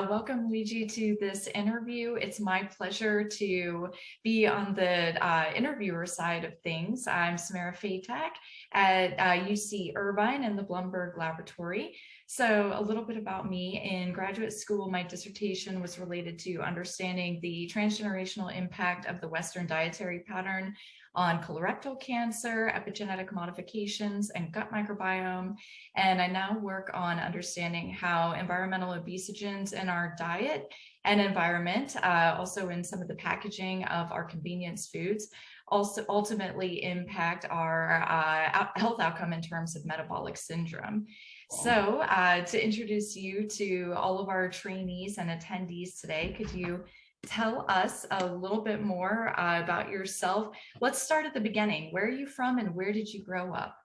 Welcome, Luigi, to this interview. It's my pleasure to be on the interviewer side of things. I'm Samara Fatak at UC Irvine in the Blumberg Laboratory. So a little bit about me. In graduate school, my dissertation was related to understanding the transgenerational impact of the Western dietary pattern on colorectal cancer, epigenetic modifications, and gut microbiome. And I now work on understanding how environmental obesogens in our diet and environment, also in some of the packaging of our convenience foods, also ultimately impact our health outcome in terms of metabolic syndrome. So to introduce you to all of our trainees and attendees today, could you tell us a little bit more about yourself? Let's start at the beginning. Where are you from and where did you grow up?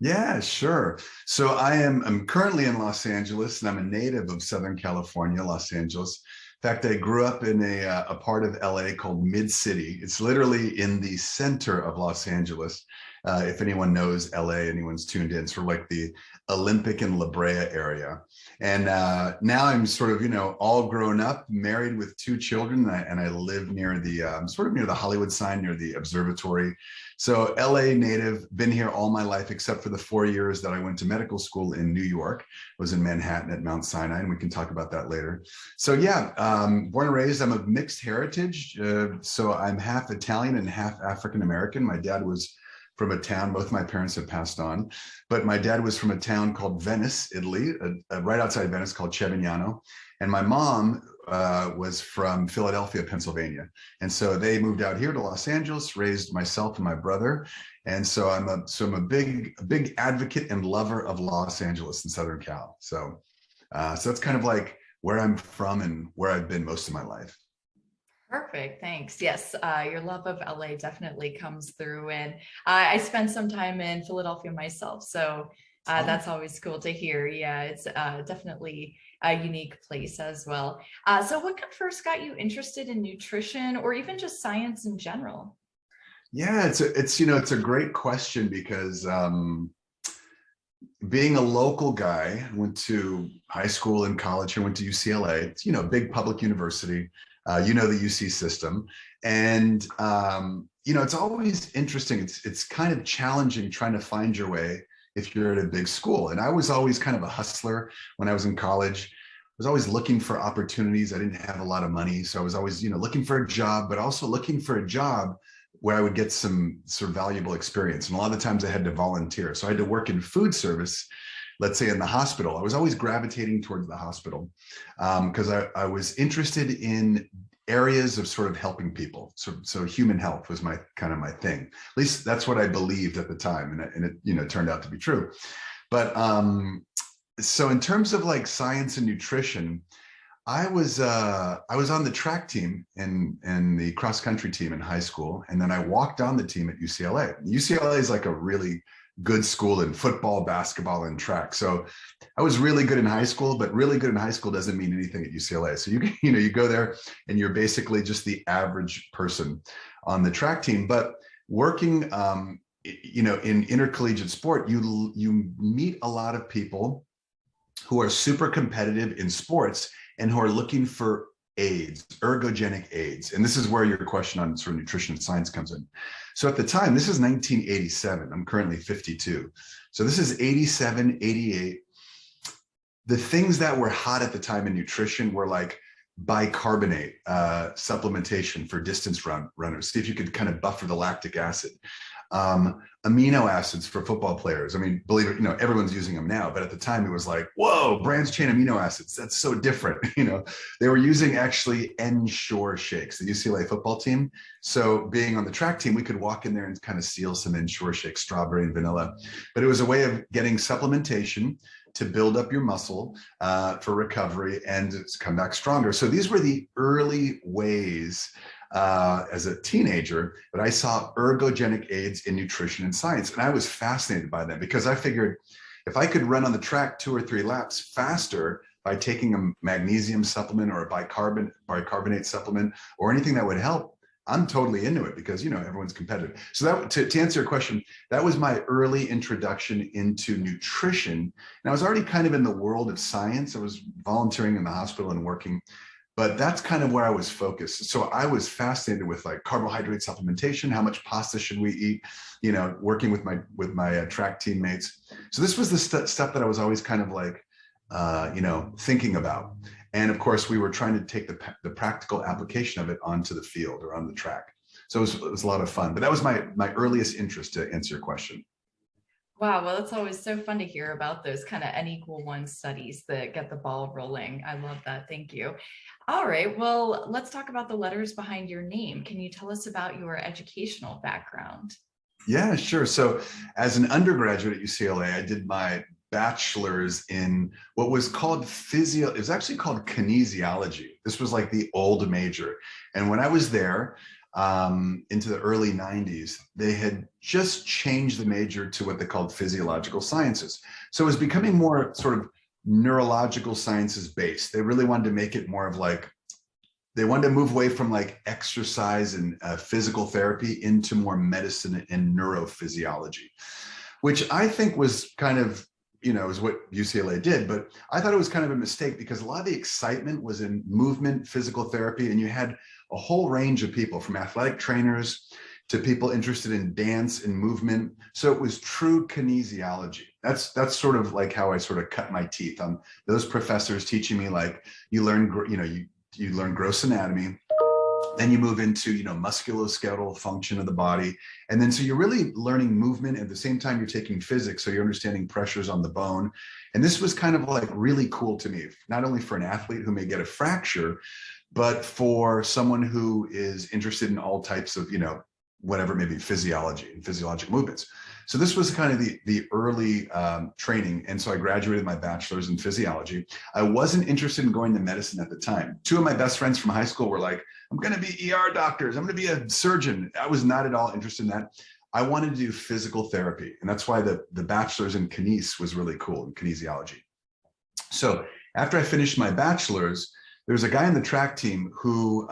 Yeah, sure. So I'm currently in Los Angeles, and I'm a native of Southern California, Los Angeles. In fact, I grew up in a part of LA called Mid-City. It's literally in the center of Los Angeles. If anyone knows LA, anyone's tuned in, sort of like the Olympic and La Brea area. And now I'm sort of, all grown up, married with two children, and I live near sort of near the Hollywood sign, near the observatory. So LA native, been here all my life, except for the 4 years that I went to medical school in New York. I was in Manhattan at Mount Sinai, and we can talk about that later. So yeah, born and raised, I'm of mixed heritage. So I'm half Italian and half African-American. My dad was from a town, both my parents have passed on, but my dad was from a town called Venice, Italy, right outside Venice, called Cevignano. And my mom was from Philadelphia, Pennsylvania. And so they moved out here to Los Angeles, raised myself and my brother. And so I'm a big advocate and lover of Los Angeles and Southern Cal. So that's kind of like where I'm from and where I've been most of my life. Perfect. Thanks. Yes, your love of LA definitely comes through. And I spent some time in Philadelphia myself. So that's always cool to hear. Yeah, it's definitely a unique place as well. So what first got you interested in nutrition or even just science in general? Yeah, it's a great question because being a local guy, went to high school and college and went to UCLA. It's, big public university. The UC system. And, it's always interesting. It's kind of challenging trying to find your way if you're at a big school. And I was always kind of a hustler when I was in college. I was always looking for opportunities. I didn't have a lot of money. So I was always, looking for a job, but also looking for a job where I would get some sort of valuable experience. And a lot of the times I had to volunteer. So I had to work in food service, let's say in the hospital. I was always gravitating towards the hospital because I was interested in areas of sort of helping people. So human health was my thing. At least that's what I believed at the time, and it turned out to be true. But so in terms of like science and nutrition, I was on the track team and the cross country team in high school, and then I walked on the team at UCLA. UCLA is like a really good school in football, basketball, and track. So I was really good in high school, but really good in high school doesn't mean anything at UCLA. So you go there and you're basically just the average person on the track team. But working, in intercollegiate sport, you meet a lot of people who are super competitive in sports and who are looking for aids, ergogenic aids. And this is where your question on sort of nutrition and science comes in. So at the time, this is 1987. I'm currently 52. So this is 87, 88. The things that were hot at the time in nutrition were like bicarbonate supplementation for distance runners. See if you could kind of buffer the lactic acid. Amino acids for football players. I mean, believe it, everyone's using them now, but at the time it was like, whoa, branched chain amino acids. That's so different. They were using actually Ensure shakes, the UCLA football team. So being on the track team, we could walk in there and kind of steal some Ensure shakes, strawberry and vanilla. But it was a way of getting supplementation to build up your muscle for recovery and come back stronger. So these were the early ways as a teenager, but I saw ergogenic aids in nutrition and science. And I was fascinated by them because I figured if I could run on the track 2 or 3 laps faster by taking a magnesium supplement or a bicarbonate supplement or anything that would help, I'm totally into it because, everyone's competitive. So that to answer your question, that was my early introduction into nutrition. And I was already kind of in the world of science. I was volunteering in the hospital and working, but that's kind of where I was focused. So I was fascinated with like carbohydrate supplementation, how much pasta should we eat, working with my track teammates. So this was the stuff that I was always kind of like, thinking about. And of course, we were trying to take the practical application of it onto the field or on the track. So it was a lot of fun. But that was my earliest interest, to answer your question. Wow, well, it's always so fun to hear about those kind of N=1 studies that get the ball rolling. I love that. Thank you. All right, well, let's talk about the letters behind your name. Can you tell us about your educational background? Yeah, sure. So as an undergraduate at UCLA, I did my bachelor's in what was called it was actually called kinesiology. This was like the old major. And when I was there, into the early 90s, they had just changed the major to what they called physiological sciences. So it was becoming more sort of neurological sciences based. They really wanted to make it more of like, they wanted to move away from like exercise and physical therapy into more medicine and neurophysiology, which I think was kind of, is what UCLA did. But I thought it was kind of a mistake because a lot of the excitement was in movement, physical therapy, and you had a whole range of people from athletic trainers to people interested in dance and movement. So it was true kinesiology. That's sort of like how I sort of cut my teeth on those professors teaching me like you learn, you learn gross anatomy, then you move into, musculoskeletal function of the body. And then, so you're really learning movement at the same time you're taking physics. So you're understanding pressures on the bone. And this was kind of like really cool to me, not only for an athlete who may get a fracture, but for someone who is interested in all types of, whatever, maybe physiology and physiologic movements. So this was kind of the early training. And so I graduated my bachelor's in physiology. I wasn't interested in going to medicine at the time. Two of my best friends from high school were like, I'm going to be ER doctors. I'm going to be a surgeon. I was not at all interested in that. I wanted to do physical therapy. And that's why the bachelor's in kines was really cool, in kinesiology. So after I finished my bachelor's, there was a guy on the track team who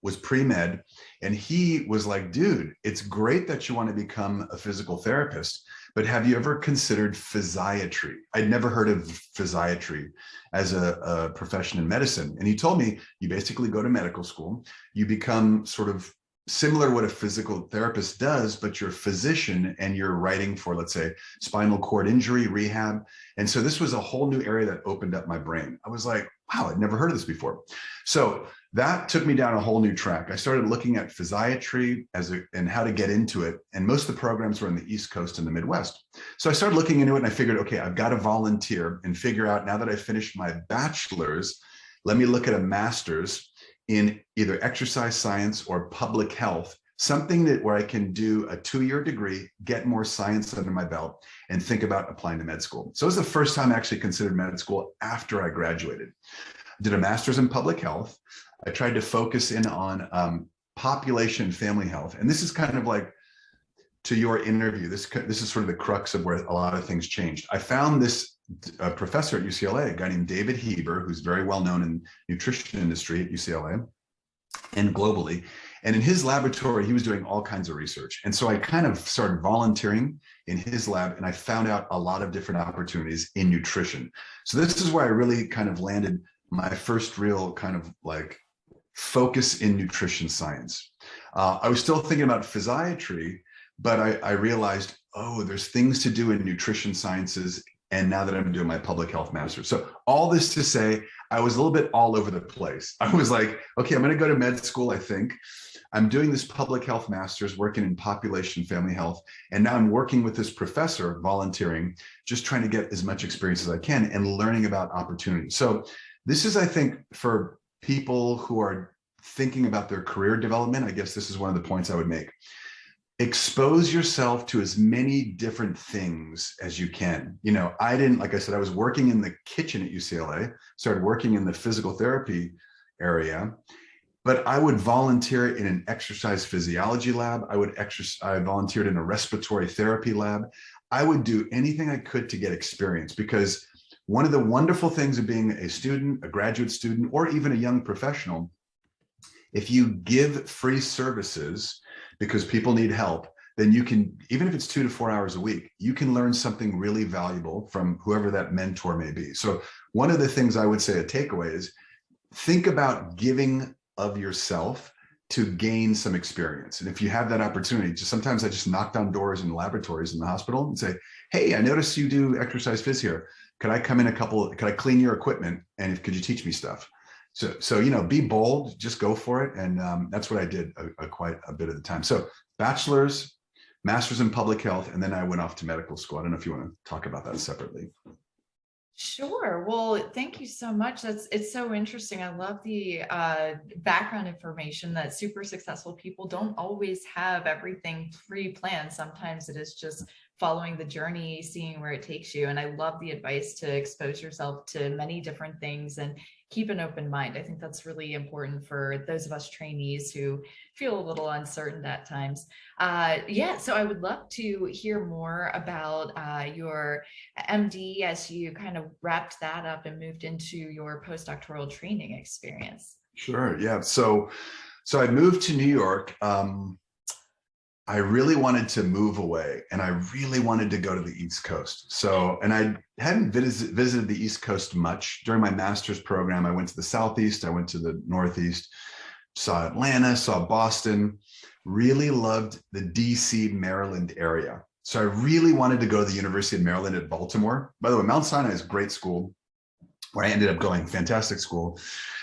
was pre-med, and he was like, dude, it's great that you want to become a physical therapist, but have you ever considered physiatry? I'd never heard of physiatry as a profession in medicine. And he told me, you basically go to medical school, you become sort of similar to what a physical therapist does, but you're a physician and you're writing for, let's say, spinal cord injury rehab. And so this was a whole new area that opened up my brain. I was like, wow, I'd never heard of this before. So that took me down a whole new track. I started looking at physiatry and how to get into it. And most of the programs were in the East Coast and the Midwest. So I started looking into it and I figured, okay, I've got to volunteer and figure out, now that I finished my bachelor's, let me look at a master's in either exercise science or public health, something where I can do a 2-year degree, get more science under my belt, and think about applying to med school. So it was the first time I actually considered med school after I graduated. I did a master's in public health. I tried to focus in on population and family health. And this is kind of like, to your interview, this is sort of the crux of where a lot of things changed. I found this professor at UCLA, a guy named David Heber, who's very well known in the nutrition industry at UCLA and globally. And in his laboratory, he was doing all kinds of research. And so I kind of started volunteering in his lab, and I found out a lot of different opportunities in nutrition. So this is where I really kind of landed my first real kind of like focus in nutrition science. I was still thinking about physiatry, but I realized, oh, there's things to do in nutrition sciences. And now that I'm doing my public health master's. So all this to say, I was a little bit all over the place. I was like, okay, I'm going to go to med school, I think. I'm doing this public health master's, working in population family health. And now I'm working with this professor, volunteering, just trying to get as much experience as I can and learning about opportunities. So this is, I think, for people who are thinking about their career development, I guess this is one of the points I would make. Expose yourself to as many different things as you can. I didn't, like I said, I was working in the kitchen at UCLA, started working in the physical therapy area, but I would volunteer in an exercise physiology lab. I volunteered in a respiratory therapy lab. I would do anything I could to get experience, because one of the wonderful things of being a student, a graduate student, or even a young professional If you give free services because people need help, then you can, even if it's 2 to 4 hours a week, you can learn something really valuable from whoever that mentor may be. So one of the things I would say a takeaway is think about giving of yourself to gain some experience. And if you have that opportunity, just sometimes I just knock down doors in laboratories in the hospital and say, hey, I noticed you do exercise phys here. Could I come in could I clean your equipment? And could you teach me stuff? So be bold, just go for it. And that's what I did quite a bit of the time. So bachelor's, master's in public health, and then I went off to medical school. I don't know if you want to talk about that separately. Sure. Well, thank you so much. It's so interesting. I love the background information that super successful people don't always have everything pre-planned. Sometimes it is just following the journey, seeing where it takes you. And I love the advice to expose yourself to many different things and keep an open mind. I think that's really important for those of us trainees who feel a little uncertain at times. Yeah, so I would love to hear more about your MD as you kind of wrapped that up and moved into your postdoctoral training experience. Sure. Yeah. So I moved to New York. I really wanted to move away, and I really wanted to go to the East Coast. So, and I hadn't visited the East Coast much. During my master's program, I went to the Southeast, I went to the Northeast, saw Atlanta, saw Boston, really loved the DC, Maryland area. So I really wanted to go to the University of Maryland at Baltimore. By the way, Mount Sinai is a great school where I ended up going, fantastic school,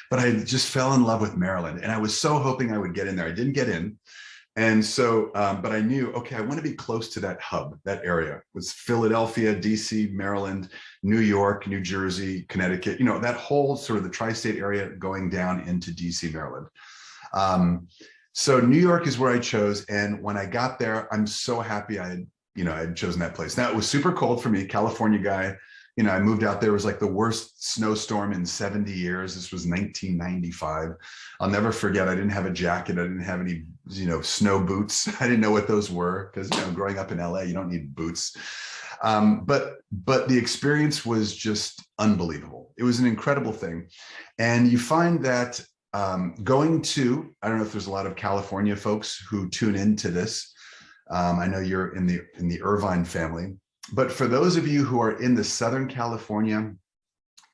but I just fell in love with Maryland. And I was so hoping I would get in there. I didn't get in. And so, but I knew, okay, I want to be close to that hub, that area. It was Philadelphia, DC, Maryland, New York, New Jersey, Connecticut, that whole sort of the tri-state area going down into DC, Maryland. So New York is where I chose. And when I got there, I'm so happy I had chosen that place. Now it was super cold for me, California guy. I moved out there. It was like the worst snowstorm in 70 years. This was 1995. I'll never forget. I didn't have a jacket. I didn't have any, snow boots. I didn't know what those were because, growing up in LA, you don't need boots. But the experience was just unbelievable. It was an incredible thing. And you find that going to, I don't know if there's a lot of California folks who tune into this. I know you're in the Irvine family. But for those of you who are in the Southern California,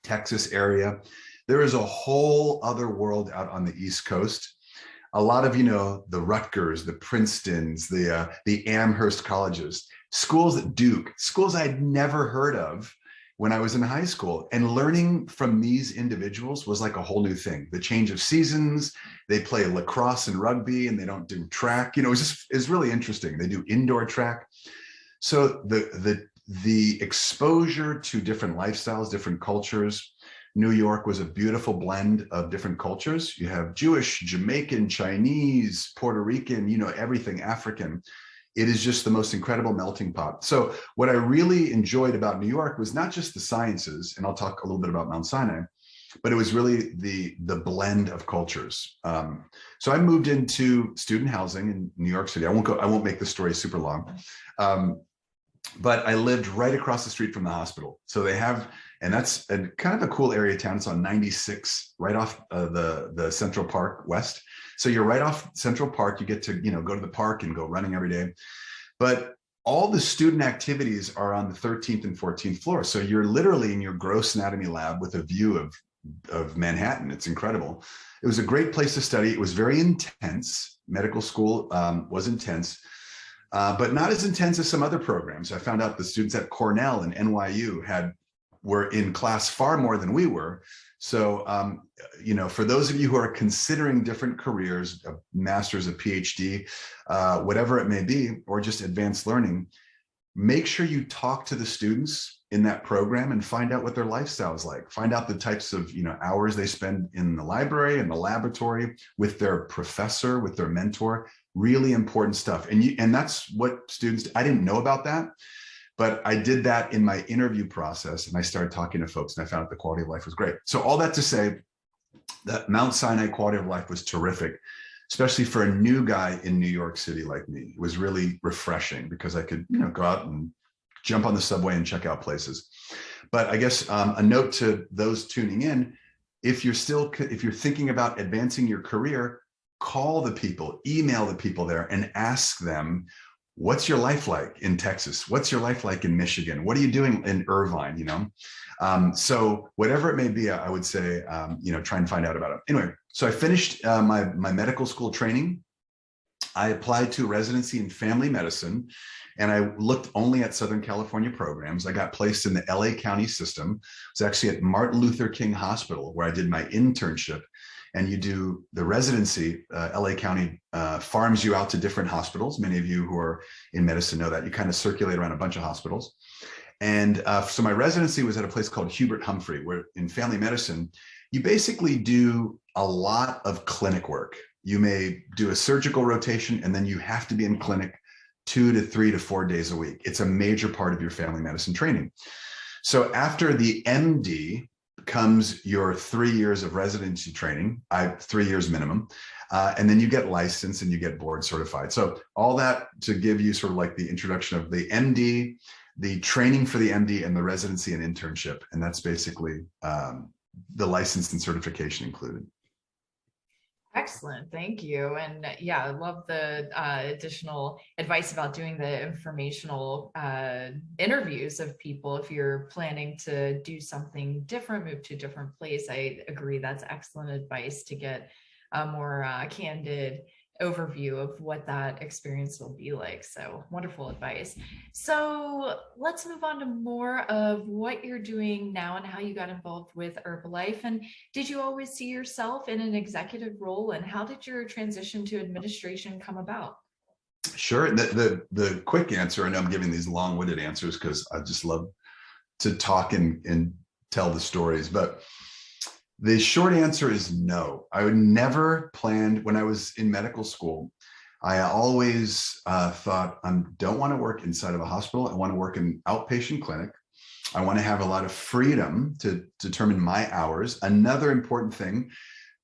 Texas area, there is a whole other world out on the East Coast. A lot of, the Rutgers, the Princetons, the Amherst colleges, schools at Duke, schools I'd never heard of when I was in high school. And learning from these individuals was like a whole new thing. The change of seasons, they play lacrosse and rugby, and they don't do track. It's really interesting. They do indoor track. So the exposure to different lifestyles, different cultures. New York was a beautiful blend of different cultures. You have Jewish, Jamaican, Chinese, Puerto Rican, everything African. It is just the most incredible melting pot. So what I really enjoyed about New York was not just the sciences, and I'll talk a little bit about Mount Sinai, but it was really the blend of cultures. So I moved into student housing in New York City. I won't make the story super long. But I lived right across the street from the hospital. So they have, and that's a kind of a cool area of town. It's on 96, right off the Central Park West. So you're right off Central Park. You get to, go to the park and go running every day. But all the student activities are on the 13th and 14th floor. So you're literally in your gross anatomy lab with a view of Manhattan. It's incredible. It was a great place to study. It was very intense. Medical school was intense. But not as intense as some other programs. I found out the students at Cornell and NYU were in class far more than we were. So, for those of you who are considering different careers, a master's, a PhD, whatever it may be, or just advanced learning, make sure you talk to the students in that program and find out what their lifestyle is like. Find out the types of, hours they spend in the library and the laboratory with their professor, with their mentor. Really important stuff. And that's what students, I didn't know about that, but I did that in my interview process, and I started talking to folks, and I found out the quality of life was great. So all that to say that Mount Sinai quality of life was terrific, especially for a new guy in New York City like me. It was really refreshing because I could, go out and jump on the subway and check out places. But I guess a note to those tuning in, if you're thinking about advancing your career, call the people, email the people there and ask them, what's your life like in Texas? What's your life like in Michigan? What are you doing in Irvine? So whatever it may be, I would say, try and find out about it. Anyway, so I finished my medical school training. I applied to residency in family medicine, and I looked only at Southern California programs. I got placed in the LA County system. It was actually at Martin Luther King Hospital where I did my internship. And you do the residency. LA County farms you out to different hospitals. Many of you who are in medicine know that. You kind of circulate around a bunch of hospitals. And so my residency was at a place called Hubert Humphrey, where in family medicine, you basically do a lot of clinic work. You may do a surgical rotation, and then you have to be in clinic 2 to 3 to 4 days a week. It's a major part of your family medicine training. So after the MD comes your 3 years of residency training, 3 years minimum, and then you get licensed and you get board certified. So all that to give you sort of like the introduction of the MD, the training for the MD, and the residency and internship. And that's basically the license and certification included. Excellent. Thank you. And yeah, I love the additional advice about doing the informational interviews of people. If you're planning to do something different, move to a different place, I agree. That's excellent advice to get a more candid overview of what that experience will be like. So wonderful advice. So let's move on to more of what you're doing now and how you got involved with Herbalife. And did you always see yourself in an executive role? And how did your transition to administration come about? Sure. The quick answer, and I'm giving these long-winded answers because I just love to talk and tell the stories, but the short answer is no. I would never planned when I was in medical school. I always thought, I don't want to work inside of a hospital. I want to work in outpatient clinic. I want to have a lot of freedom to determine my hours. Another important thing,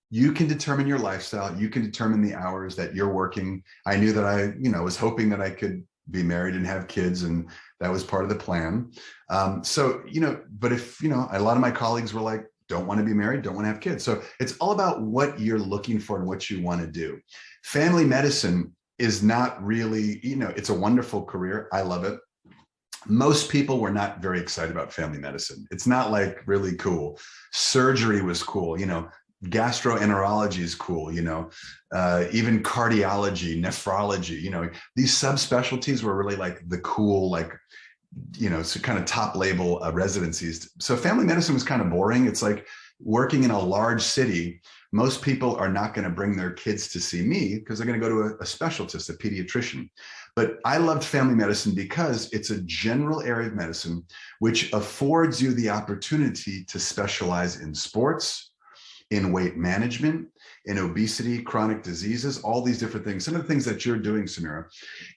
you can determine your lifestyle. You can determine the hours that you're working. I knew that I was hoping that I could be married and have kids, and that was part of the plan. But if, a lot of my colleagues were like, don't want to be married, don't want to have kids. So it's all about what you're looking for and what you want to do. Family medicine is not really, it's a wonderful career. I love it. Most people were not very excited about family medicine. It's not like really cool. Surgery was cool, gastroenterology is cool, even cardiology, nephrology, these subspecialties were really like the cool, so kind of top label residencies. So family medicine was kind of boring. It's like working in a large city. Most people are not going to bring their kids to see me because they're going to go to a specialist, a pediatrician. But I loved family medicine because it's a general area of medicine which affords you the opportunity to specialize in sports, in weight management, in obesity, chronic diseases, all these different things. Some of the things that you're doing, Samira,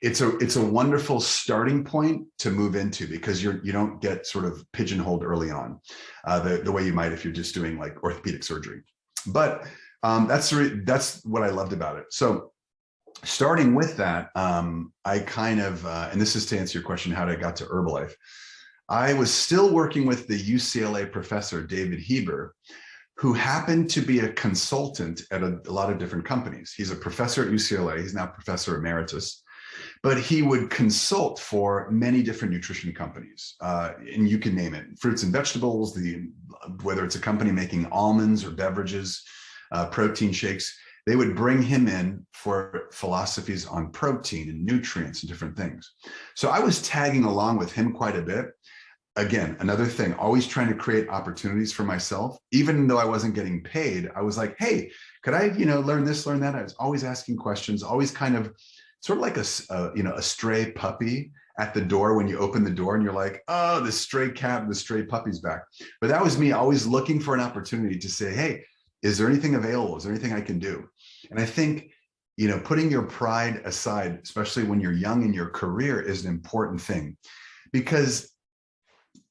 it's a wonderful starting point to move into because you don't get sort of pigeonholed early on the way you might if you're just doing like orthopedic surgery. But that's what I loved about it. So starting with that, I kind of, and this is to answer your question, how I got to Herbalife. I was still working with the UCLA professor, David Heber, who happened to be a consultant at a lot of different companies. He's a professor at UCLA. He's now professor emeritus, but he would consult for many different nutrition companies. And you can name it, fruits and vegetables, whether it's a company making almonds or beverages, protein shakes, they would bring him in for philosophies on protein and nutrients and different things. So I was tagging along with him quite a bit. Again, another thing, always trying to create opportunities for myself. Even though I wasn't getting paid, I was like, hey, could I, learn this, learn that? I was always asking questions, always kind of sort of like a stray puppy at the door when you open the door and you're like, oh, the stray cat, the stray puppy's back. But that was me always looking for an opportunity to say, hey, is there anything available? Is there anything I can do? And I think, putting your pride aside, especially when you're young in your career, is an important thing because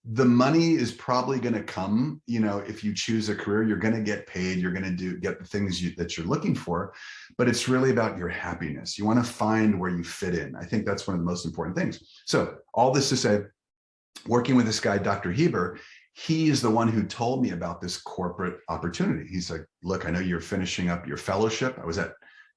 the money is probably going to come, if you choose a career, you're going to get paid, you're going to get the things that you're looking for, but it's really about your happiness. You want to find where you fit in. I think that's one of the most important things. So all this to say, working with this guy, Dr. Heber, he is the one who told me about this corporate opportunity. He's like, look, I know you're finishing up your fellowship. I was at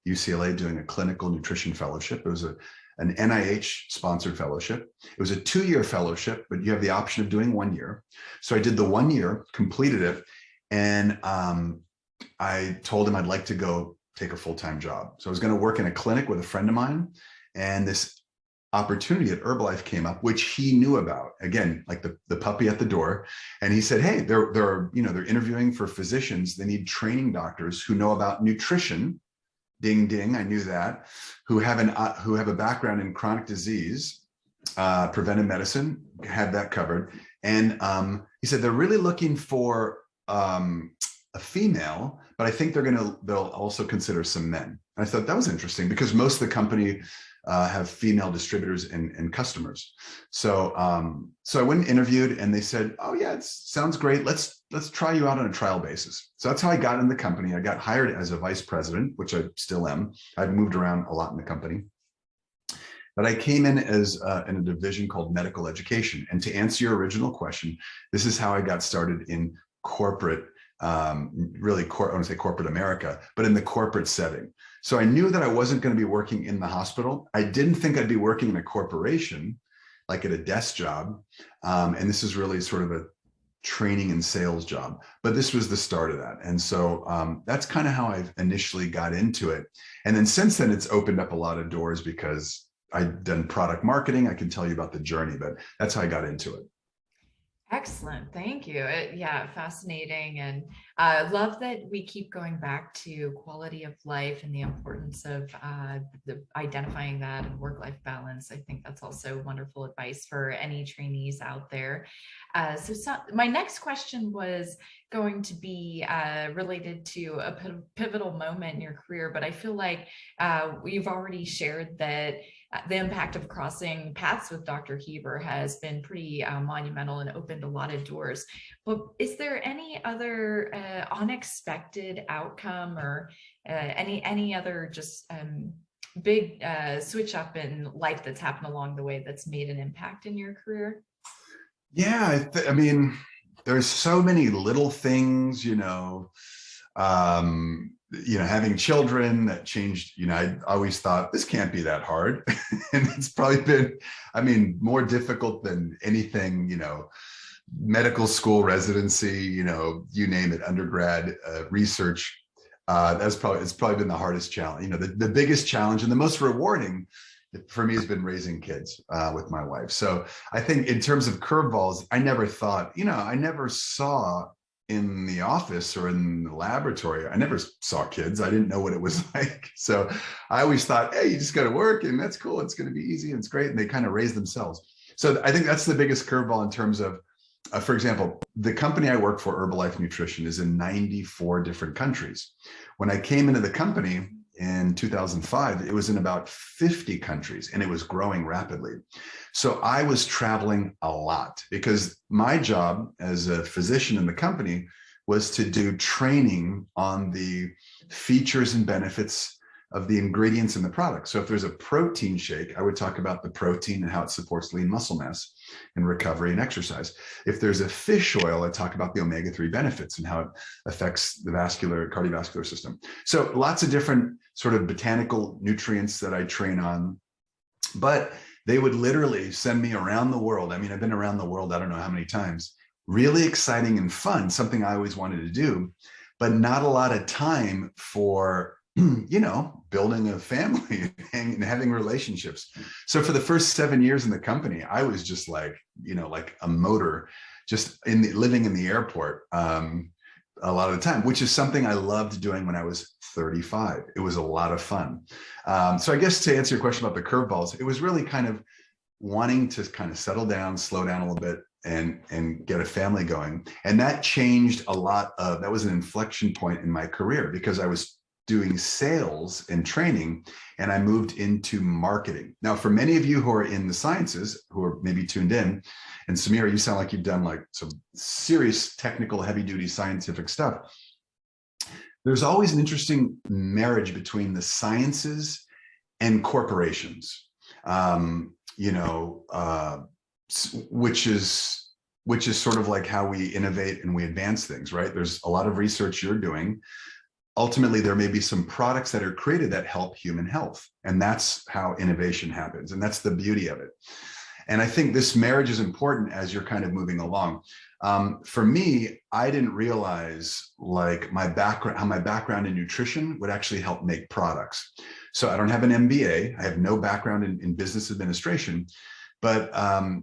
UCLA doing a clinical nutrition fellowship. It was an NIH sponsored fellowship. It was a 2-year fellowship, but you have the option of doing 1 year. So I did the 1 year, completed it, and I told him I'd like to go take a full-time job. So I was going to work in a clinic with a friend of mine, and this opportunity at Herbalife came up, which he knew about. Again, like the puppy at the door. And he said, hey, they're interviewing for physicians. They need training doctors who know about nutrition. Ding, ding. I knew that. Who have a background in chronic disease, preventive medicine, had that covered. And he said, they're really looking for a female, but I think they'll also consider some men. And I thought that was interesting because most of the company have female distributors and customers. So I went and interviewed, and they said, oh yeah, it sounds great. Let's try you out on a trial basis. So that's how I got in the company. I got hired as a vice president, which I still am. I've moved around a lot in the company. But I came in as in a division called medical education. And to answer your original question, this is how I got started in corporate, I want to say corporate America, but in the corporate setting. So I knew that I wasn't going to be working in the hospital. I didn't think I'd be working in a corporation, like at a desk job. And this is really sort of a training and sales job. But this was the start of that. And so that's kind of how I initially got into it. And then since then, it's opened up a lot of doors because I've done product marketing. I can tell you about the journey, but that's how I got into it. Excellent. Thank you. Yeah, fascinating. And I love that we keep going back to quality of life and the importance of identifying that and work-life balance. I think that's also wonderful advice for any trainees out there. So my next question was going to be related to a pivotal moment in your career, but I feel like you've already shared that the impact of crossing paths with Dr. Heber has been pretty monumental and opened a lot of doors. But is there any other unexpected outcome or any other just big switch up in life that's happened along the way that's made an impact in your career? Yeah, I mean, there's so many little things, having children that changed, I always thought this can't be that hard. And it's probably been, more difficult than anything, medical school residency, you name it, undergrad, research. It's probably been the hardest challenge. The biggest challenge and the most rewarding for me has been raising kids with my wife. So I think in terms of curveballs, I never thought, I never saw in the office or in the laboratory, I never saw kids. I didn't know what it was like. So I always thought, hey, you just got to work and that's cool. It's going to be easy and it's great. And they kind of raise themselves. So I think that's the biggest curveball in terms of, for example, the company I work for, Herbalife Nutrition, is in 94 different countries. When I came into the company in 2005, it was in about 50 countries and it was growing rapidly. So I was traveling a lot because my job as a physician in the company was to do training on the features and benefits of the ingredients in the product. So if there's a protein shake, I would talk about the protein and how it supports lean muscle mass and recovery and exercise. If there's a fish oil, I talk about the omega-3 benefits and how it affects the cardiovascular system. So lots of different sort of botanical nutrients that I train on, but they would literally send me around the world. I've been around the world, I don't know how many times. Really exciting and fun, something I always wanted to do, but not a lot of time for building a family and having relationships. So for the first 7 years in the company, I was just like a motor, just living in the airport a lot of the time, which is something I loved doing when I was 35. It was a lot of fun. So I guess to answer your question about the curveballs, it was really kind of wanting to kind of settle down, slow down a little bit, and get a family going. And that changed a lot that was an inflection point in my career because I was doing sales and training, and I moved into marketing. Now, for many of you who are in the sciences, who are maybe tuned in, and Samira, you sound like you've done like some serious technical, heavy-duty scientific stuff. There's always an interesting marriage between the sciences and corporations, which is sort of like how we innovate and we advance things, right? There's a lot of research you're doing. ultimately there may be some products that are created that help human health. And that's how innovation happens. And that's the beauty of it. And I think this marriage is important as you're kind of moving along. For me, I didn't realize like how my background in nutrition would actually help make products. So I don't have an MBA. I have no background in business administration, but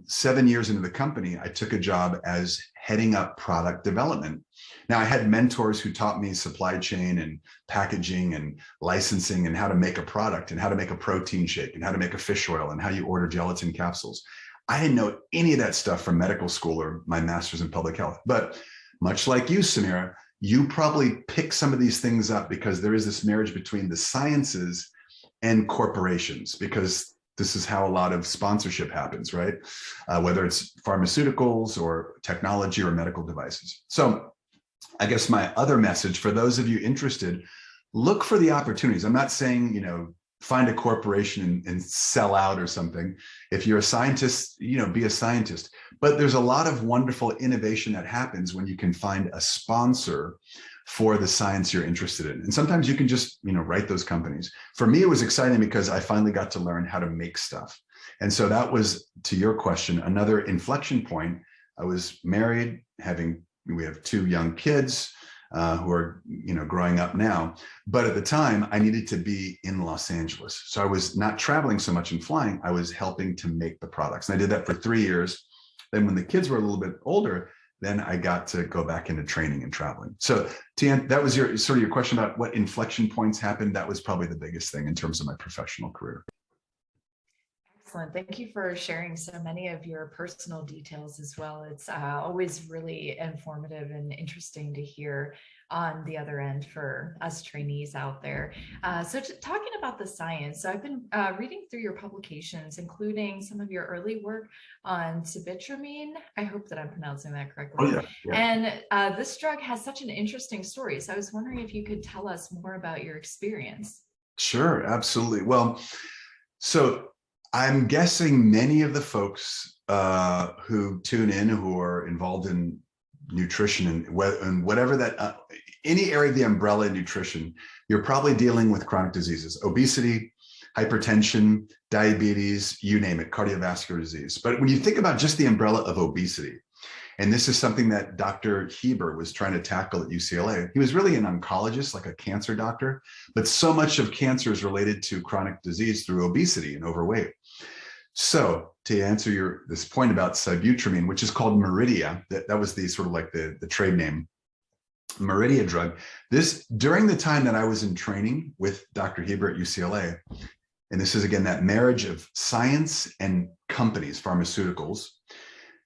7 years into the company, I took a job as heading up product development. Now I had mentors who taught me supply chain and packaging and licensing and how to make a product and how to make a protein shake and how to make a fish oil and how you order gelatin capsules. I didn't know any of that stuff from medical school or my master's in public health. But much like you, Samira, you probably pick some of these things up because there is this marriage between the sciences and corporations, because this is how a lot of sponsorship happens, right? Whether it's pharmaceuticals or technology or medical devices. So I guess my other message for those of you interested, look for the opportunities. I'm not saying, find a corporation and sell out or something. If you're a scientist, be a scientist. But there's a lot of wonderful innovation that happens when you can find a sponsor for the science you're interested in. And sometimes you can just, write those companies. For me, it was exciting because I finally got to learn how to make stuff. And so that was, to your question, another inflection point. I was married, we have 2 young kids who are, growing up now. But at the time, I needed to be in Los Angeles. So I was not traveling so much and flying. I was helping to make the products. And I did that for 3 years. Then when the kids were a little bit older, then I got to go back into training and traveling. So Tian, that was your question about what inflection points happened. That was probably the biggest thing in terms of my professional career. Excellent. Thank you for sharing so many of your personal details as well. It's always really informative and interesting to hear on the other end for us trainees out there. So talking about the science, so I've been reading through your publications, including some of your early work on sibutramine. I hope that I'm pronouncing that correctly. Oh, yeah. And this drug has such an interesting story. So I was wondering if you could tell us more about your experience. Sure, absolutely. Well, so I'm guessing many of the folks who tune in, who are involved in nutrition and whatever that, any area of the umbrella in nutrition, you're probably dealing with chronic diseases, obesity, hypertension, diabetes, you name it, cardiovascular disease. But when you think about just the umbrella of obesity, and this is something that Dr. Heber was trying to tackle at UCLA. He was really an oncologist, like a cancer doctor, but so much of cancer is related to chronic disease through obesity and overweight. So to answer this point about sibutramine, which is called Meridia, that was the sort of like the trade name, Meridia drug. This, during the time that I was in training with Dr. Heber at UCLA, and this is again that marriage of science and companies, pharmaceuticals,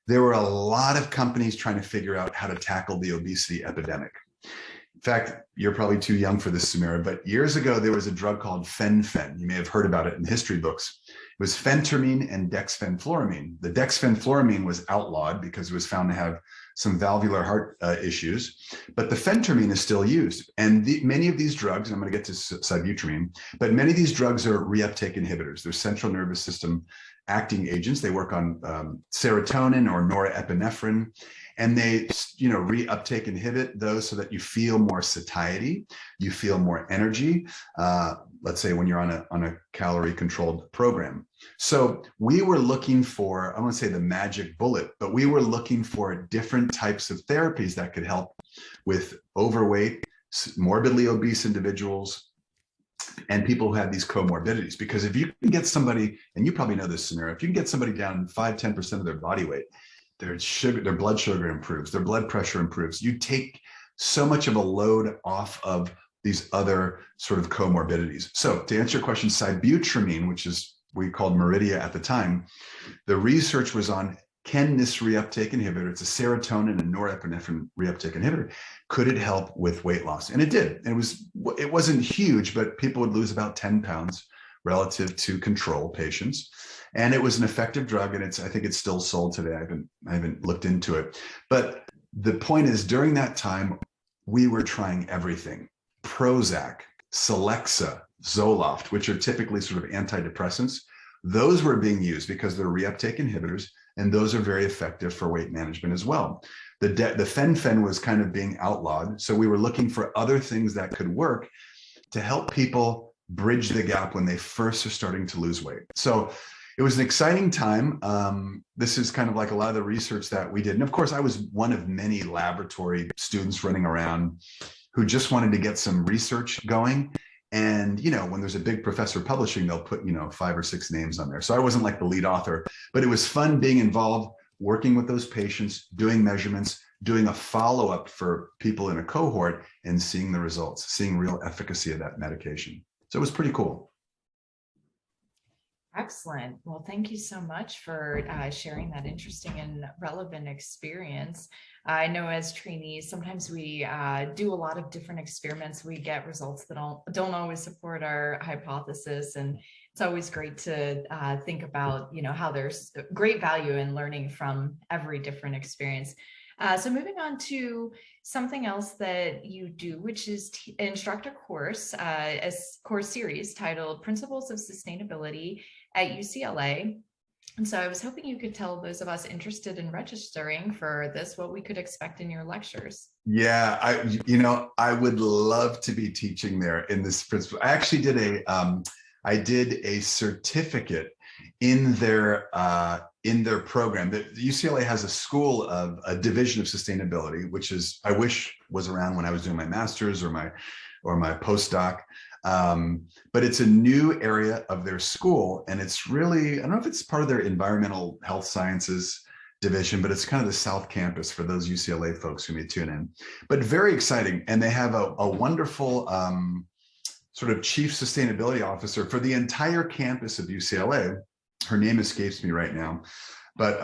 there were a lot of companies trying to figure out how to tackle the obesity epidemic. In fact, you're probably too young for this, Samira, but years ago, there was a drug called fen-phen. You may have heard about it in history books. It was phentermine and dexphenfluramine. The dexphenfluramine was outlawed because it was found to have some valvular heart issues, but the phentermine is still used. And many of these drugs, and I'm going to get to sibutramine, but many of these drugs are reuptake inhibitors. They're central nervous system acting agents. They work on serotonin or norepinephrine, and they, reuptake inhibit those so that you feel more satiety, you feel more energy. Let's say when you're on a calorie controlled program. So we were looking for, I won't say the magic bullet, but we were looking for different types of therapies that could help with overweight, morbidly obese individuals, and people who have these comorbidities. Because if you can get somebody, and you probably know this, Samira, if you can get somebody down 5-10% of their body weight, their blood sugar improves, their blood pressure improves. You take so much of a load off of these other sort of comorbidities. So to answer your question, sibutramine, which is we called Meridia at the time, the research was on, can this reuptake inhibitor, it's a serotonin and norepinephrine reuptake inhibitor, could it help with weight loss? And it did. And it wasn't huge, but people would lose about 10 pounds relative to control patients. And it was an effective drug, and I think it's still sold today. I haven't looked into it. But the point is, during that time, we were trying everything. Prozac, Celexa, Zoloft, which are typically sort of antidepressants, those were being used because they're reuptake inhibitors, and those are very effective for weight management as well. The fen-phen was kind of being outlawed. So we were looking for other things that could work to help people bridge the gap when they first are starting to lose weight. So it was an exciting time. This is kind of like a lot of the research that we did. And of course, I was one of many laboratory students running around who just wanted to get some research going. And, when there's a big professor publishing, they'll put, 5 or 6 names on there. So I wasn't like the lead author, but it was fun being involved, working with those patients, doing measurements, doing a follow-up for people in a cohort and seeing the results, seeing real efficacy of that medication. So it was pretty cool. Excellent. Well, thank you so much for sharing that interesting and relevant experience. I know as trainees, sometimes we do a lot of different experiments. We get results that don't always support our hypothesis. And it's always great to think about, how there's great value in learning from every different experience. So moving on to something else that you do, which is instruct a course, a course series titled Principles of Sustainability at UCLA. And so I was hoping you could tell those of us interested in registering for this what we could expect in your lectures. Yeah, I would love to be teaching there in this principle. I actually did a certificate in their program. The UCLA has a school of a division of sustainability, which is, I wish was around when I was doing my master's or my postdoc. But it's a new area of their school, and it's really, I don't know if it's part of their environmental health sciences division, but it's kind of the South Campus for those UCLA folks who may tune in. But very exciting, and they have a wonderful sort of chief sustainability officer for the entire campus of UCLA. Her name escapes me right now, but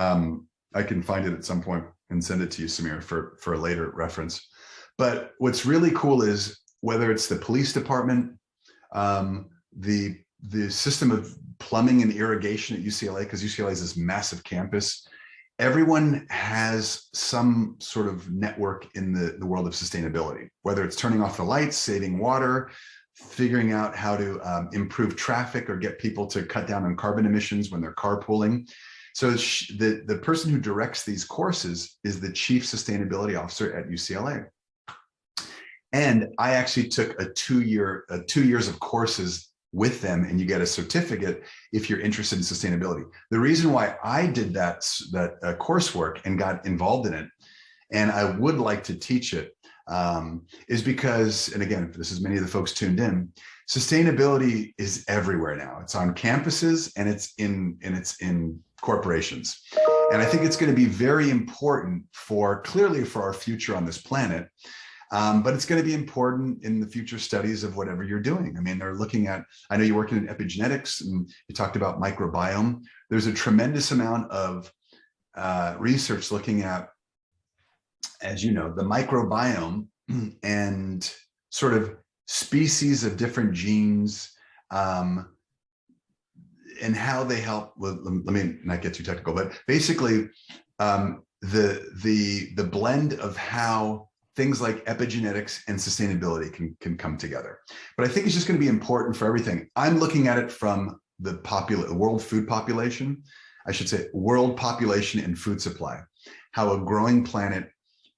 I can find it at some point and send it to you, Samir, for a later reference. But what's really cool is whether it's the police department, the system of plumbing and irrigation at UCLA, because UCLA is this massive campus, everyone has some sort of network in the world of sustainability, whether it's turning off the lights, saving water, figuring out how to improve traffic or get people to cut down on carbon emissions when they're carpooling. So the person who directs these courses is the chief sustainability officer at UCLA. And I actually took a 2 years of courses with them, and you get a certificate if you're interested in sustainability. The reason why I did that coursework and got involved in it, and I would like to teach it, is because, and again, this is many of the folks tuned in, sustainability is everywhere now. It's on campuses and it's in corporations. And I think it's going to be very important clearly for our future on this planet. But it's going to be important in the future studies of whatever you're doing. I mean, they're looking at, I know you're working in epigenetics and you talked about microbiome. There's a tremendous amount of research looking at, as you know, the microbiome and sort of species of different genes and how they help with, let me not get too technical, but basically the blend of how things like epigenetics and sustainability can come together. But I think it's just going to be important for everything. I'm looking at it from the world food population, I should say world population and food supply, how a growing planet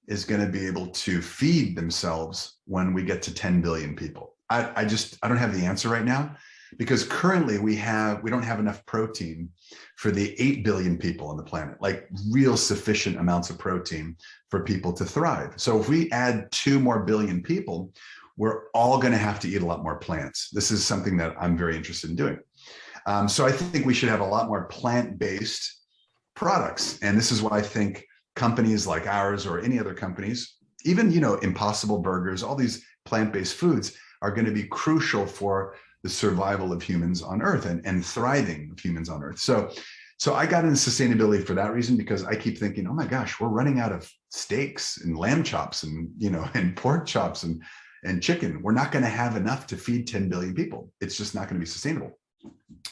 is going to be able to feed themselves when we get to 10 billion people. I don't have the answer right now, because currently we don't have enough protein for the 8 billion people on the planet, like real sufficient amounts of protein for people to thrive. So if we add 2 more billion people, we're all going to have to eat a lot more plants. This is something that I'm very interested in doing. So I think we should have a lot more plant-based products. And this is why I think companies like ours or any other companies, even, Impossible Burgers, all these plant-based foods are going to be crucial for the survival of humans on Earth and thriving of humans on Earth. So I got into sustainability for that reason, because I keep thinking, oh my gosh, we're running out of steaks and lamb chops and, and pork chops and chicken. We're not going to have enough to feed 10 billion people. It's just not going to be sustainable.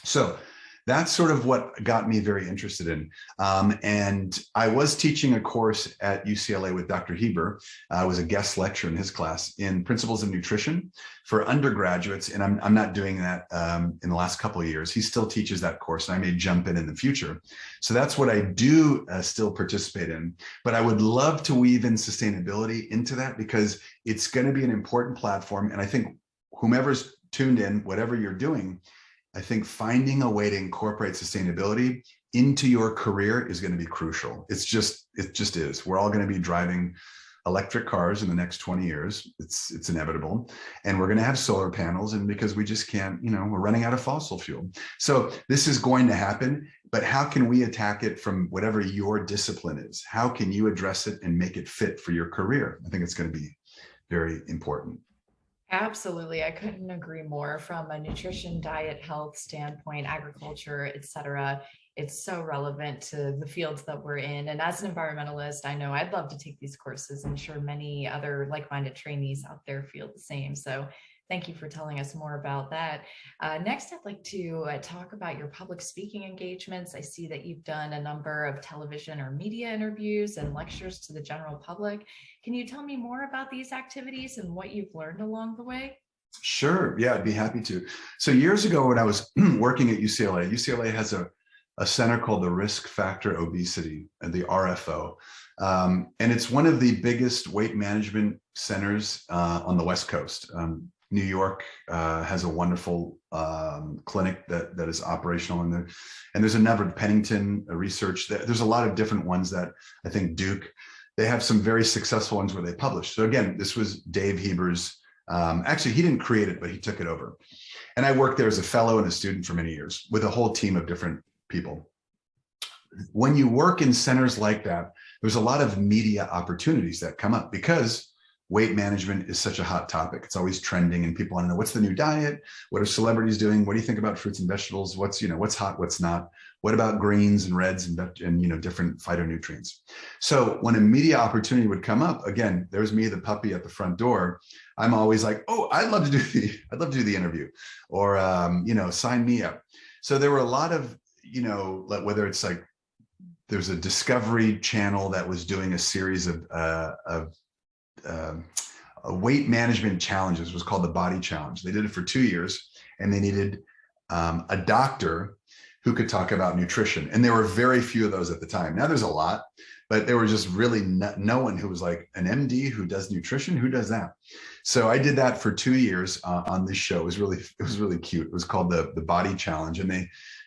So that's sort of what got me very interested in. And I was teaching a course at UCLA with Dr. Heber. I was a guest lecturer in his class in Principles of Nutrition for undergraduates. And I'm not doing that in the last couple of years. He still teaches that course, and I may jump in the future. So that's what I do still participate in. But I would love to weave in sustainability into that, because it's going to be an important platform. And I think whomever's tuned in, whatever you're doing, I think finding a way to incorporate sustainability into your career is going to be crucial. It just is. We're all going to be driving electric cars in the next 20 years. It's inevitable. And we're going to have solar panels. And because we just can't, we're running out of fossil fuel. So this is going to happen, but how can we attack it from whatever your discipline is? How can you address it and make it fit for your career? I think it's going to be very important. Absolutely. I couldn't agree more. From a nutrition, diet, health standpoint, agriculture, et cetera, it's so relevant to the fields that we're in. And as an environmentalist, I know I'd love to take these courses. I'm sure many other like-minded trainees out there feel the same. So thank you for telling us more about that. Next, I'd like to talk about your public speaking engagements. I see that you've done a number of television or media interviews and lectures to the general public. Can you tell me more about these activities and what you've learned along the way? Sure. Yeah, I'd be happy to. So years ago, when I was working at UCLA has a center called the Risk Factor Obesity, the RFO. And it's one of the biggest weight management centers on the West Coast. New York has a wonderful clinic that is operational in there. And there's a number of Pennington research. There's a lot of different ones that I think Duke, they have some very successful ones where they publish. So again, this was Dave Heber's, actually he didn't create it, but he took it over. And I worked there as a fellow and a student for many years with a whole team of different people. When you work in centers like that, there's a lot of media opportunities that come up because weight management is such a hot topic. It's always trending and people want to know what's the new diet? What are celebrities doing? What do you think about fruits and vegetables? What's hot, what's not? What about greens and reds and different phytonutrients? So when a media opportunity would come up, again, there's me, the puppy at the front door. I'm always like, oh, I'd love to do the interview, or sign me up. So there were a lot of, whether it's like there's a Discovery Channel that was doing a series of weight management challenges. It was called the Body Challenge. They did it for 2 years, and they needed a doctor who could talk about nutrition. And there were very few of those at the time. Now there's a lot, but there were just really no one who was like an MD who does nutrition. Who does that? So I did that for 2 years on this show. It was really cute. It was called the Body Challenge,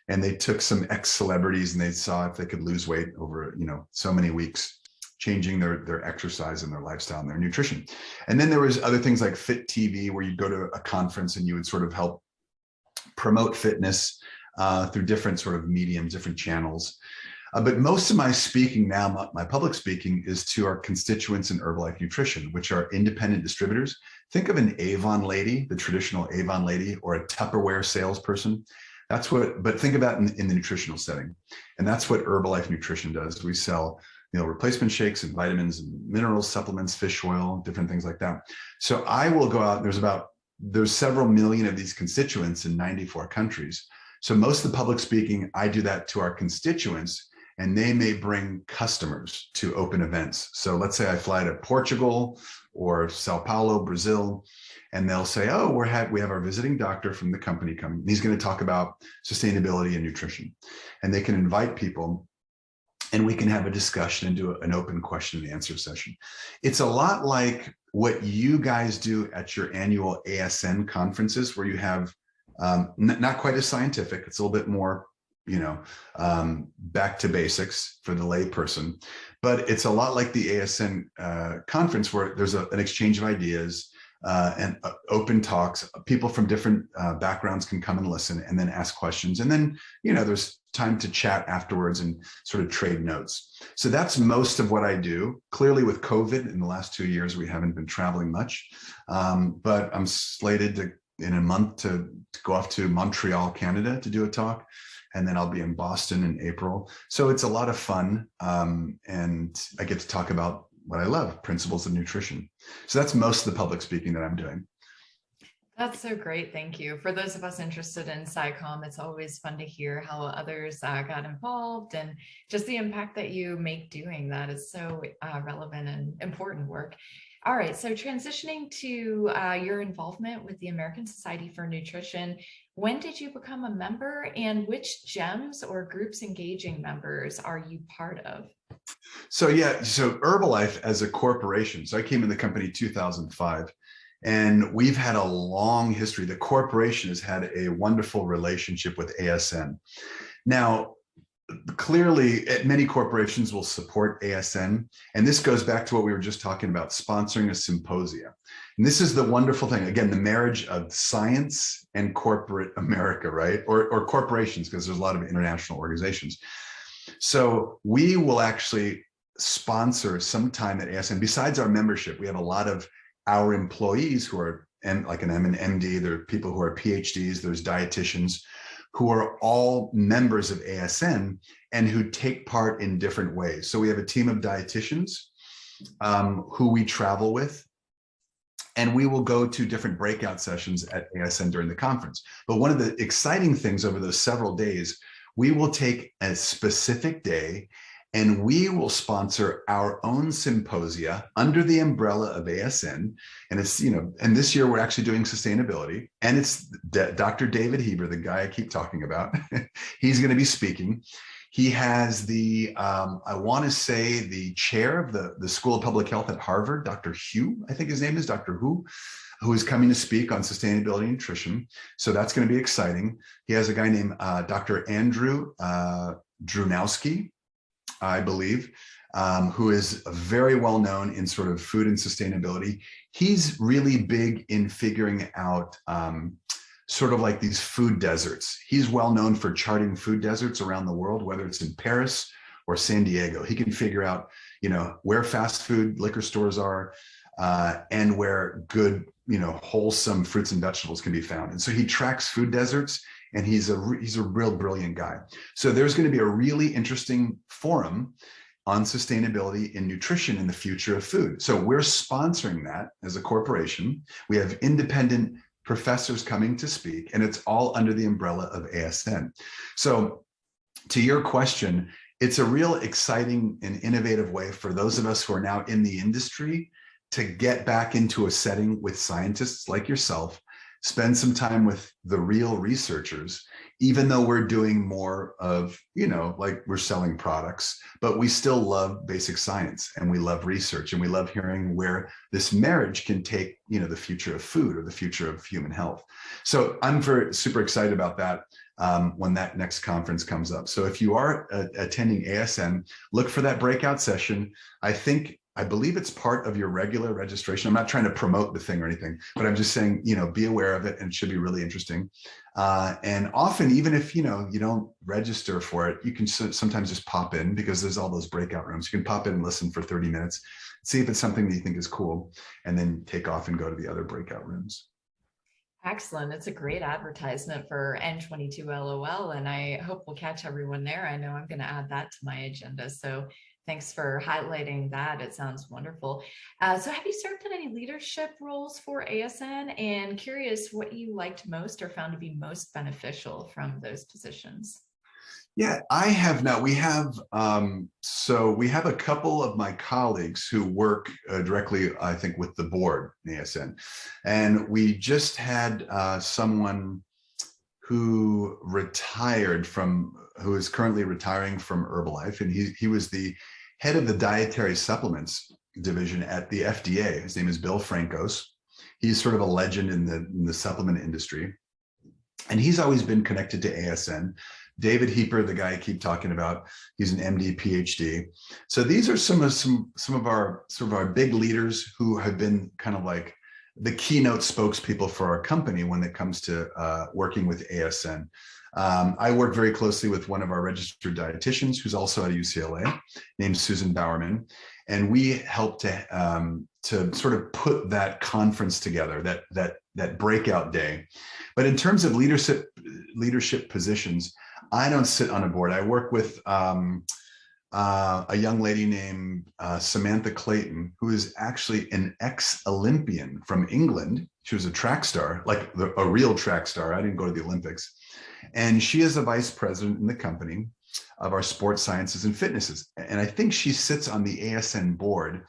and they took some ex-celebrities and they saw if they could lose weight over so many weeks, changing their exercise and their lifestyle and their nutrition. And then there was other things like Fit TV, where you'd go to a conference and you would sort of help promote fitness through different sort of mediums, different channels. But most of my speaking now, my public speaking, is to our constituents in Herbalife Nutrition, which are independent distributors. Think of an Avon lady, the traditional Avon lady, or a Tupperware salesperson. But think about in the nutritional setting. And that's what Herbalife Nutrition does. We sell replacement shakes and vitamins and minerals, supplements, fish oil, different things like that. So I will go out, there's several million of these constituents in 94 countries. So most of the public speaking, I do that to our constituents, and they may bring customers to open events. So let's say I fly to Portugal or Sao Paulo, Brazil, and they'll say, oh, we have our visiting doctor from the company coming. He's going to talk about sustainability and nutrition. And they can invite people, and we can have a discussion and do an open question and answer session. It's a lot like what you guys do at your annual ASN conferences, where you have not quite as scientific. It's a little bit more, back to basics for the lay person. But it's a lot like the ASN conference, where there's an exchange of ideas and open talks. People from different backgrounds can come and listen and then ask questions. And then, there's time to chat afterwards and sort of trade notes. So that's most of what I do. Clearly with COVID in the last 2 years, we haven't been traveling much, but I'm slated in a month to go off to Montreal, Canada to do a talk. And then I'll be in Boston in April. So it's a lot of fun. And I get to talk about what I love, principles of nutrition. So that's most of the public speaking that I'm doing. That's so great. Thank you. For those of us interested in SciComm, it's always fun to hear how others got involved and just the impact that you make doing that is so relevant and important work. All right, so transitioning to your involvement with the American Society for Nutrition, when did you become a member and which GEMs or groups engaging members are you part of? So yeah, so Herbalife as a corporation. So I came in the company 2005, and we've had a long history. The corporation has had a wonderful relationship with ASN. Now, clearly, many corporations will support ASN, and this goes back to what we were just talking about, sponsoring a symposia. And this is the wonderful thing, again, the marriage of science and corporate America, right? Or corporations, because there's a lot of international organizations. So we will actually sponsor some time at ASN. Besides our membership, we have a lot of our employees who are like an MD, there are people who are PhDs, there's dietitians who are all members of ASN and who take part in different ways. So we have a team of dietitians who we travel with, and we will go to different breakout sessions at ASN during the conference. But one of the exciting things over those several days, we will take a specific day and we will sponsor our own symposia under the umbrella of ASN. And it's, and this year we're actually doing sustainability. And it's Dr. David Heber, the guy I keep talking about. He's going to be speaking. He has the, I want to say, the chair of the School of Public Health at Harvard, Dr. Hu, I think his name is Dr. Hu, who is coming to speak on sustainability and nutrition. So that's going to be exciting. He has a guy named Dr. Andrew Drunowski, I believe, who is very well known in sort of food and sustainability. He's really big in figuring out sort of like these food deserts. He's well known for charting food deserts around the world, whether it's in Paris or San Diego. He can figure out, where fast food liquor stores are and where good, wholesome fruits and vegetables can be found. And so he tracks food deserts, and he's a real brilliant guy. So there's going to be a really interesting forum on sustainability in nutrition in the future of food. So we're sponsoring that as a corporation. We have independent professors coming to speak, and it's all under the umbrella of ASN. So to your question, it's a real exciting and innovative way for those of us who are now in the industry to get back into a setting with scientists like yourself, spend some time with the real researchers, even though we're doing more of, like we're selling products, but we still love basic science and we love research and we love hearing where this marriage can take, the future of food or the future of human health. So I'm super excited about that when that next conference comes up. So if you are attending ASN, look for that breakout session. I believe it's part of your regular registration. I'm not trying to promote the thing or anything, but I'm just saying, be aware of it, and it should be really interesting. And often, even if, you don't register for it, you can sometimes just pop in, because there's all those breakout rooms. You can pop in and listen for 30 minutes, see if it's something that you think is cool, and then take off and go to the other breakout rooms. Excellent. It's a great advertisement for N22 LOL, and I hope we'll catch everyone there. I know I'm going to add that to my agenda. So thanks for highlighting that. It sounds wonderful. So have you served in any leadership roles for ASN, and curious what you liked most or found to be most beneficial from those positions? Yeah, I have not. We have we have a couple of my colleagues who work directly, I think, with the board in ASN, and we just had someone who who is currently retiring from Herbalife, and he was the head of the dietary supplements division at the FDA. His name is Bill Frankos. He's sort of a legend in the supplement industry, and he's always been connected to ASN. David Heber, the guy I keep talking about, he's an MD, PhD. So these are some of our big leaders who have been kind of like the keynote spokespeople for our company when it comes to working with ASN. I work very closely with one of our registered dietitians who's also at UCLA, named Susan Bowerman, and we help to sort of put that conference together, that breakout day. But in terms of leadership positions, I don't sit on a board. I work with a young lady named Samantha Clayton, who is actually an ex-Olympian from England. She was a track star, like a real track star. I didn't go to the Olympics. And she is a vice president in the company of our sports sciences and fitnesses. And I think she sits on the ASN board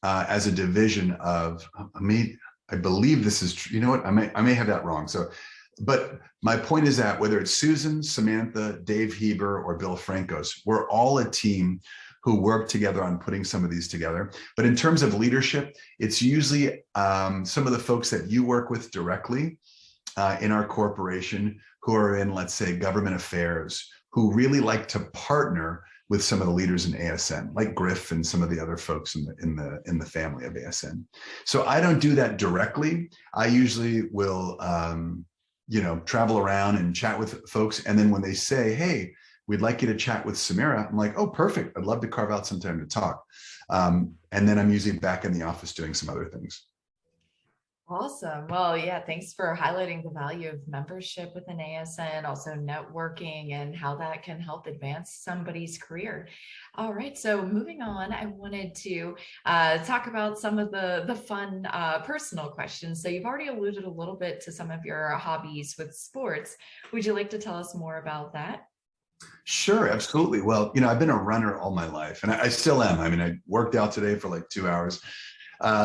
as a division of, I believe this is true. You know what? I may have that wrong. So, but my point is that whether it's Susan, Samantha, Dave Heber, or Bill Frankos, we're all a team who work together on putting some of these together. But in terms of leadership, it's usually some of the folks that you work with directly in our corporation who are in, let's say, government affairs, who really like to partner with some of the leaders in ASN, like Griff and some of the other folks in the family of ASN. So I don't do that directly. I usually will, travel around and chat with folks, and then when they say, "Hey, we'd like you to chat with Samira," I'm like, "Oh, perfect! I'd love to carve out some time to talk." And then I'm usually back in the office doing some other things. Awesome. Well, yeah, thanks for highlighting the value of membership within ASN, also networking and how that can help advance somebody's career. All right, so moving on, I wanted to talk about some of the fun personal questions. So you've already alluded a little bit to some of your hobbies with sports. Would you like to tell us more about that? Sure, absolutely. Well, I've been a runner all my life, and I still am. I mean, I worked out today for like 2 hours.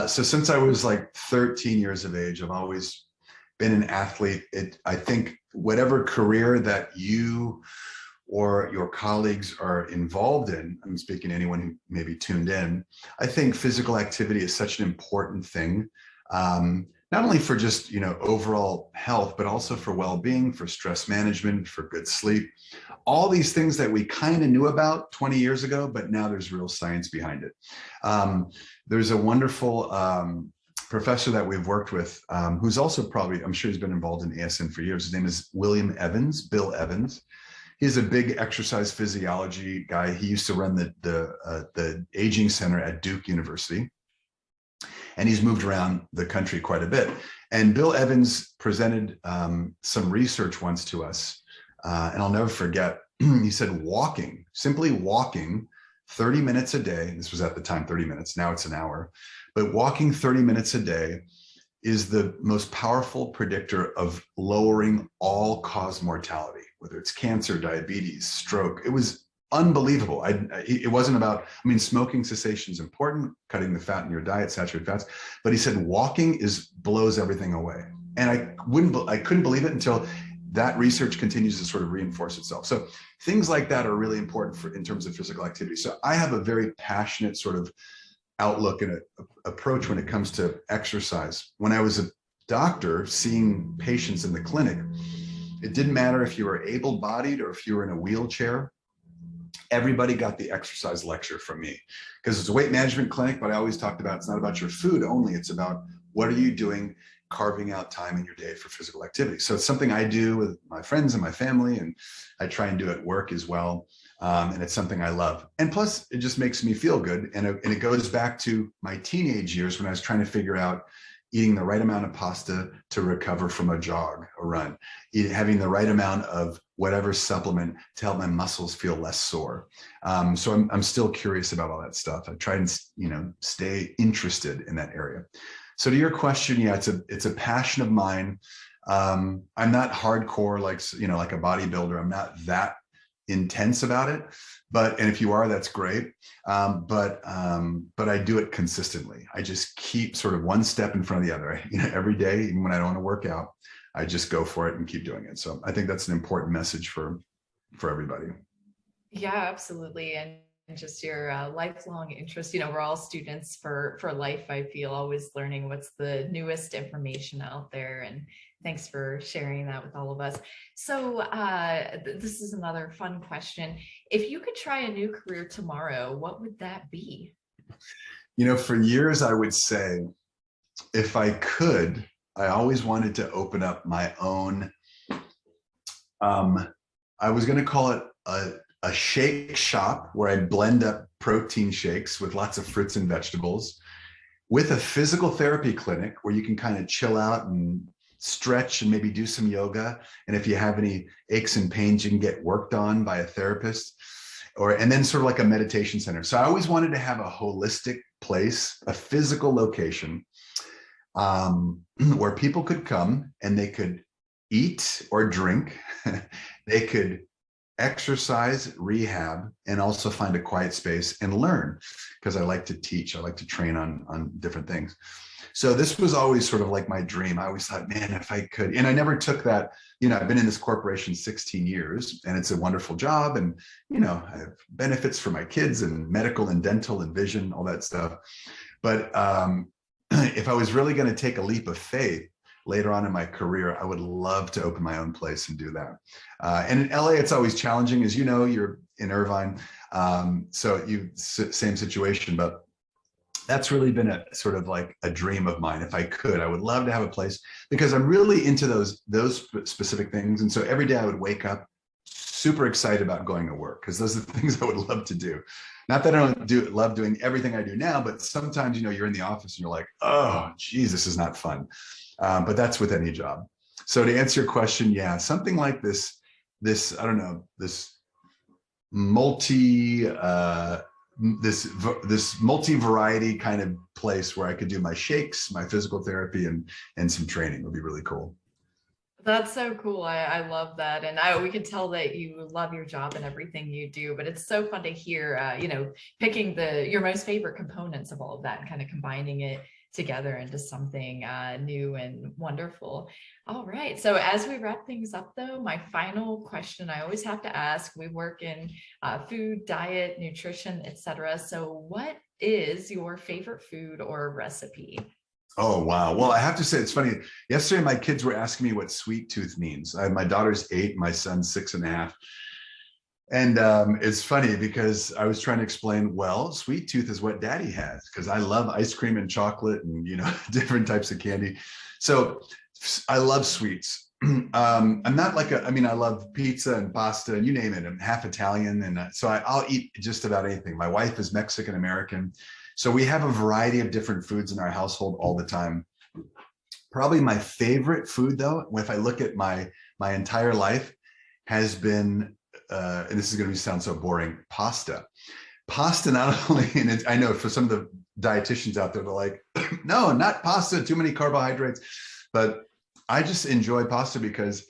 So since I was like 13 years of age, I've always been an athlete. I think whatever career that you or your colleagues are involved in, I'm speaking to anyone who may be tuned in, I think physical activity is such an important thing. Not only for just, overall health, but also for well-being, for stress management, for good sleep, all these things that we kind of knew about 20 years ago, but now there's real science behind it. There's a wonderful professor that we've worked with, who's also probably, I'm sure he's been involved in ASN for years. His name is Bill Evans. He's a big exercise physiology guy. He used to run the aging center at Duke University, and he's moved around the country quite a bit. And Bill Evans presented some research once to us, and I'll never forget. He said simply walking 30 minutes a day, this was at the time 30 minutes, now it's an hour, but walking 30 minutes a day is the most powerful predictor of lowering all-cause mortality, whether it's cancer, diabetes, stroke. It was unbelievable. It wasn't about, smoking cessation is important, cutting the fat in your diet, saturated fats, but he said walking blows everything away. And I couldn't believe it until that research continues to sort of reinforce itself. So things like that are really important in terms of physical activity. So I have a very passionate sort of outlook and approach when it comes to exercise. When I was a doctor seeing patients in the clinic, it didn't matter if you were able-bodied or if you were in a wheelchair. Everybody got the exercise lecture from me, because it's a weight management clinic, but I always talked about, it's not about your food only, it's about what are you doing, carving out time in your day for physical activity. So it's something I do with my friends and my family, and I try and do at work as well. And it's something I love. And plus, it just makes me feel good. And it goes back to my teenage years when I was trying to figure out eating the right amount of pasta to recover from a jog or run, having the right amount of whatever supplement to help my muscles feel less sore. So I'm still curious about all that stuff. I try and stay interested in that area. So to your question, yeah, it's a passion of mine. I'm not hardcore like a bodybuilder. I'm not that intense about it, and if you are, that's great. But I do it consistently. I just keep sort of one step in front of the other. Every day, even when I don't want to work out, I just go for it and keep doing it. So I think that's an important message for everybody. Yeah, absolutely. And just your lifelong interest. We're all students for life, I feel, always learning what's the newest information out there. And thanks for sharing that with all of us. So this is another fun question. If you could try a new career tomorrow, what would that be? For years, I would say, if I could, I always wanted to open up my own, I was going to call it a shake shop where I blend up protein shakes with lots of fruits and vegetables, with a physical therapy clinic where you can kind of chill out and stretch and maybe do some yoga. And if you have any aches and pains, you can get worked on by a therapist, and then sort of like a meditation center. So I always wanted to have a holistic place, a physical location where people could come and they could eat or drink. They could exercise, rehab, and also find a quiet space and learn, because I like to teach. I like to train on different things. So this was always sort of like my dream. I always thought, man, if I could, and I never took that, I've been in this corporation 16 years and it's a wonderful job. And, I have benefits for my kids and medical and dental and vision, all that stuff. But if I was really going to take a leap of faith later on in my career, I would love to open my own place and do that. And in LA, it's always challenging. As you know, you're in Irvine. So same situation, but that's really been a sort of like a dream of mine. If I could, I would love to have a place, because I'm really into those specific things. And so every day I would wake up super excited about going to work, because those are the things I would love to do. Not that I don't love doing everything I do now, but sometimes, you're in the office and you're like, oh, geez, this is not fun. But that's with any job. So to answer your question, yeah, something like this, I don't know, this multi-variety kind of place where I could do my shakes, my physical therapy, and some training would be really cool. That's so cool. I love that. And we can tell that you love your job and everything you do, but it's so fun to hear, picking your most favorite components of all of that and kind of combining it together into something new and wonderful. All right. So as we wrap things up, though, my final question I always have to ask, we work in food, diet, nutrition, etc. So what is your favorite food or recipe? Oh, wow. Well, I have to say, it's funny. Yesterday, my kids were asking me what sweet tooth means. My daughter's 8, my son's 6.5. And it's funny because I was trying to explain, well, sweet tooth is what daddy has, because I love ice cream and chocolate and, different types of candy. So I love sweets. I'm not like I love pizza and pasta and you name it. I'm half Italian. And so I'll eat just about anything. My wife is Mexican American. So we have a variety of different foods in our household all the time. Probably my favorite food, though, if I look at my entire life, has been, and this is going to sound so boring, pasta. Pasta not only, and I know for some of the dietitians out there, they're like, no, not pasta, too many carbohydrates. But I just enjoy pasta because,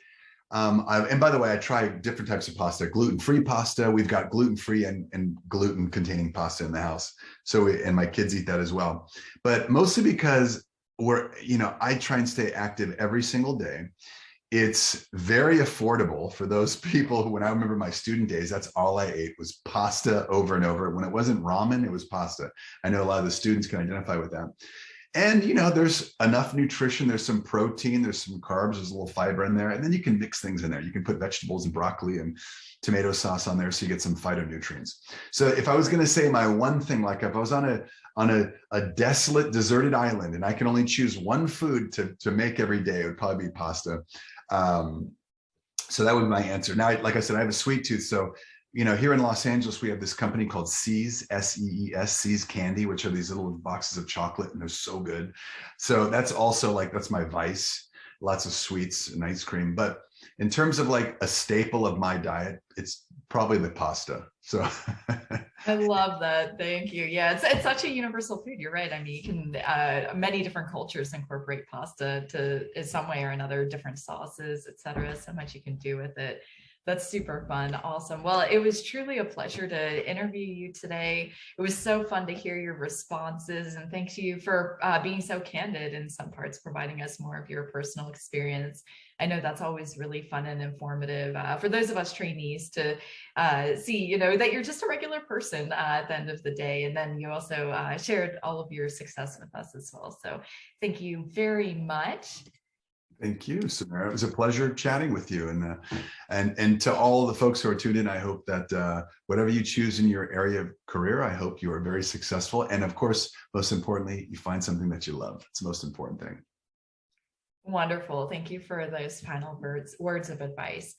and by the way, I try different types of pasta, gluten-free pasta. We've got gluten-free and gluten-containing pasta in the house. And my kids eat that as well. But mostly because I try and stay active every single day. It's very affordable for those people who, when I remember my student days, that's all I ate was pasta over and over. When it wasn't ramen, it was pasta. I know a lot of the students can identify with that. And, there's enough nutrition. There's some protein, there's some carbs, there's a little fiber in there. And then you can mix things in there. You can put vegetables and broccoli and tomato sauce on there so you get some phytonutrients. So if I was going to say my one thing, like if I was on a desolate, deserted island and I can only choose one food to make every day, it would probably be pasta. So that would be my answer. Now, like I said, I have a sweet tooth. So, here in Los Angeles, we have this company called See's, S-E-E-S, See's Candy, which are these little boxes of chocolate, and they're so good. So that's also that's my vice, lots of sweets and ice cream. But in terms of like a staple of my diet, it's probably the pasta. So I love that. Thank you. Yeah, it's such a universal food. You're right. I mean, you can many different cultures incorporate pasta to in some way or another, different sauces, etc. So much you can do with it. That's super fun. Awesome. Well, it was truly a pleasure to interview you today. It was so fun to hear your responses, and thank you for being so candid in some parts, providing us more of your personal experience. I know that's always really fun and informative for those of us trainees to see, that you're just a regular person at the end of the day. And then you also shared all of your success with us as well. So thank you very much. Thank you, Samara. It was a pleasure chatting with you, and to all the folks who are tuned in. I hope that whatever you choose in your area of career, I hope you are very successful, and of course, most importantly, you find something that you love. It's the most important thing. Wonderful. Thank you for those final words of advice.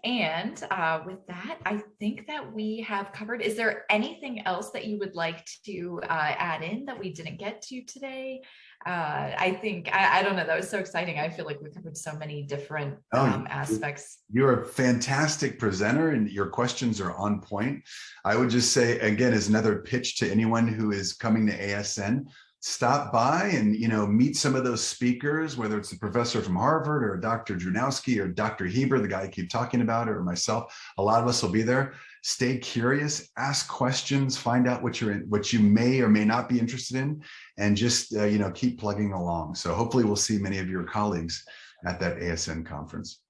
And with that, I think that we have covered. Is there anything else that you would like to add in that we didn't get to today? I think, I don't know, that was so exciting. I feel like we covered so many different aspects. You're a fantastic presenter and your questions are on point. I would just say, again, as another pitch to anyone who is coming to ASN, stop by and, meet some of those speakers, whether it's a professor from Harvard or Dr. Drunowski or Dr. Heber, the guy I keep talking about, or myself. A lot of us will be there. Stay curious, ask questions, find out what you may or may not be interested in, and just keep plugging along. So hopefully we'll see many of your colleagues at that ASN conference.